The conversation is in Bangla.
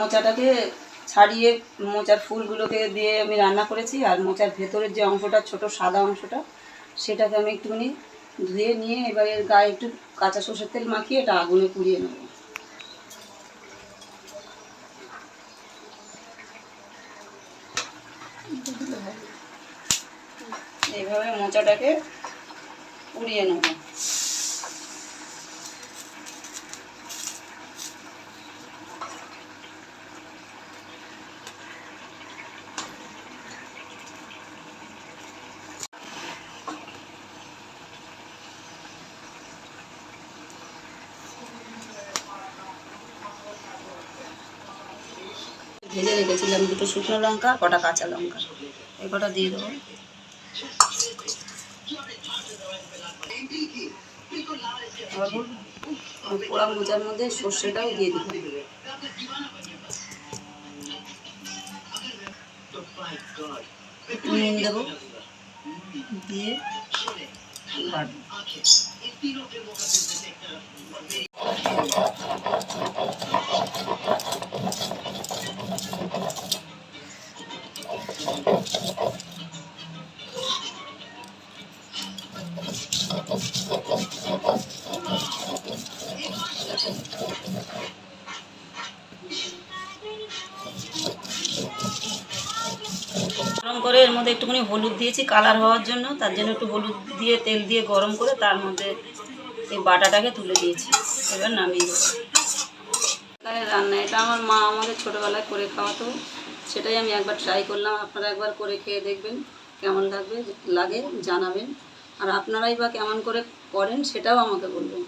মোচাটাকে ছাড়িয়ে মোচার ফুলগুলোকে দিয়ে আমি রান্না করেছি, আর মোচার ভেতরের যে অংশটা ছোট সাদা অংশটা সেটাকে আমি একটুখানি ধুয়ে নিয়ে এবার এর গায়ে একটু কাঁচা সর্ষের তেল মাখিয়ে এটা আগুনে পুড়িয়ে নেব। এইভাবে মোচাটাকে পুড়িয়ে নেব। ভেজে রেখেছিলাম দুটো শুকনো লঙ্কা, কটা কাঁচা লঙ্কা, এই কটা দিয়ে দেবো। পোড়া মোচার মধ্যে সর্ষেটাও দিয়ে দেবো। নুন দেবো, দিয়ে গরম করে এর মধ্যে একটুখানি হলুদ দিয়েছি কালার হওয়ার জন্য, তার জন্য একটু হলুদ দিয়ে তেল দিয়ে গরম করে তার মধ্যে এই বাটাটাকে তুলে দিয়েছি। এবার নামিয়ে দেবো। রান্না এটা আমার মা আমাদের ছোটোবেলায় করে খাওয়াতো, সেটাই আমি একবার ট্রাই করলাম। আপনারা একবার করে খেয়ে দেখবেন কেমন লাগে জানাবেন, আর আপনারাই বা কেমন করে করেন সেটাও আমাকে বলবেন।